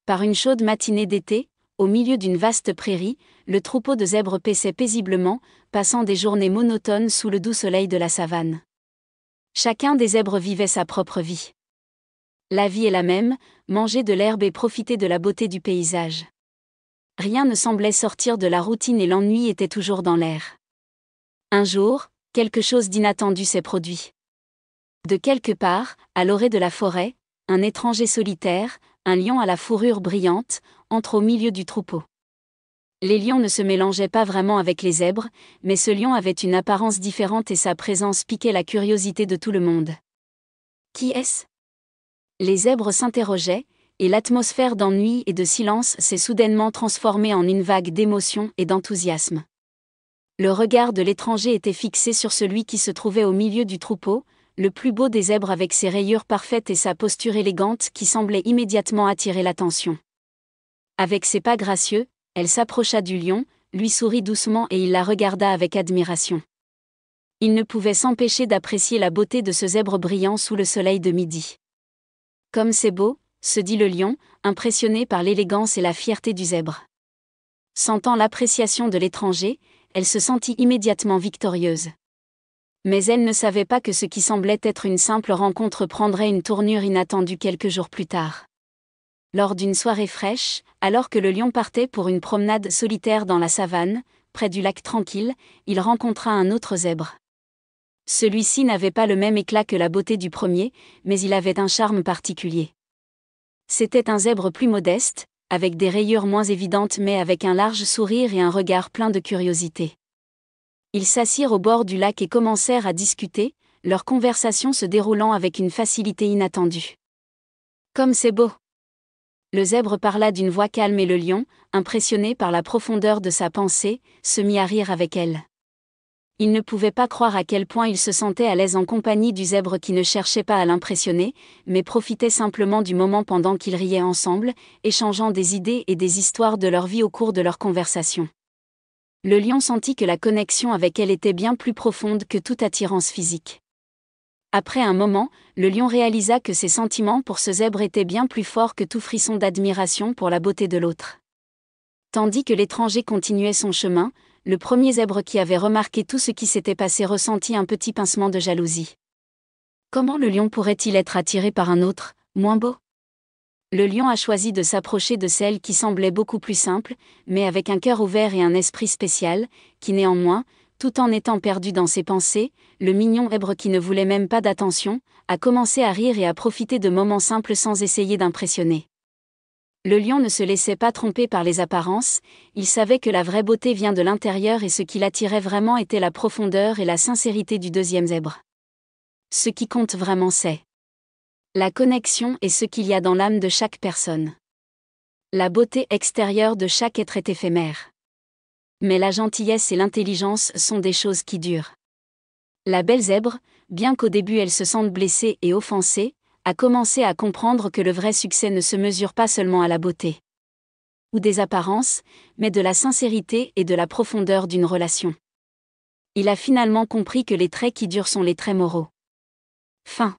Par une chaude matinée d'été, au milieu d'une vaste prairie, le troupeau de zèbres paissait paisiblement, passant des journées monotones sous le doux soleil de la savane. Chacun des zèbres vivait sa propre vie. La vie est la même, manger de l'herbe et profiter de la beauté du paysage. Rien ne semblait sortir de la routine et l'ennui était toujours dans l'air. Un jour, quelque chose d'inattendu s'est produit. De quelque part, à l'orée de la forêt, un étranger solitaire, un lion à la fourrure brillante, entre au milieu du troupeau. Les lions ne se mélangeaient pas vraiment avec les zèbres, mais ce lion avait une apparence différente et sa présence piquait la curiosité de tout le monde. Qui est-ce ? Les zèbres s'interrogeaient, et l'atmosphère d'ennui et de silence s'est soudainement transformée en une vague d'émotion et d'enthousiasme. Le regard de l'étranger était fixé sur celui qui se trouvait au milieu du troupeau, le plus beau des zèbres avec ses rayures parfaites et sa posture élégante qui semblait immédiatement attirer l'attention. Avec ses pas gracieux, elle s'approcha du lion, lui sourit doucement et il la regarda avec admiration. Il ne pouvait s'empêcher d'apprécier la beauté de ce zèbre brillant sous le soleil de midi. « Comme c'est beau !» se dit le lion, impressionné par l'élégance et la fierté du zèbre. Sentant l'appréciation de l'étranger, elle se sentit immédiatement victorieuse. Mais elle ne savait pas que ce qui semblait être une simple rencontre prendrait une tournure inattendue quelques jours plus tard. Lors d'une soirée fraîche, alors que le lion partait pour une promenade solitaire dans la savane, près du lac tranquille, il rencontra un autre zèbre. Celui-ci n'avait pas le même éclat que la beauté du premier, mais il avait un charme particulier. C'était un zèbre plus modeste, avec des rayures moins évidentes mais avec un large sourire et un regard plein de curiosité. Ils s'assirent au bord du lac et commencèrent à discuter, leur conversation se déroulant avec une facilité inattendue. « Comme c'est beau !» Le zèbre parla d'une voix calme et le lion, impressionné par la profondeur de sa pensée, se mit à rire avec elle. Il ne pouvait pas croire à quel point il se sentait à l'aise en compagnie du zèbre qui ne cherchait pas à l'impressionner, mais profitait simplement du moment pendant qu'ils riaient ensemble, échangeant des idées et des histoires de leur vie au cours de leur conversation. Le lion sentit que la connexion avec elle était bien plus profonde que toute attirance physique. Après un moment, le lion réalisa que ses sentiments pour ce zèbre étaient bien plus forts que tout frisson d'admiration pour la beauté de l'autre. Tandis que l'étranger continuait son chemin, le premier zèbre qui avait remarqué tout ce qui s'était passé ressentit un petit pincement de jalousie. Comment le lion pourrait-il être attiré par un autre, moins beau ? Le lion a choisi de s'approcher de celle qui semblait beaucoup plus simple, mais avec un cœur ouvert et un esprit spécial, qui néanmoins, tout en étant perdu dans ses pensées, le mignon zèbre qui ne voulait même pas d'attention, a commencé à rire et à profiter de moments simples sans essayer d'impressionner. Le lion ne se laissait pas tromper par les apparences, il savait que la vraie beauté vient de l'intérieur et ce qui l'attirait vraiment était la profondeur et la sincérité du deuxième zèbre. Ce qui compte vraiment c'est la connexion et ce qu'il y a dans l'âme de chaque personne. La beauté extérieure de chaque être est éphémère. Mais la gentillesse et l'intelligence sont des choses qui durent. La belle zèbre, bien qu'au début elle se sente blessée et offensée, a commencé à comprendre que le vrai succès ne se mesure pas seulement à la beauté ou des apparences, mais de la sincérité et de la profondeur d'une relation. Il a finalement compris que les traits qui durent sont les traits moraux. Fin.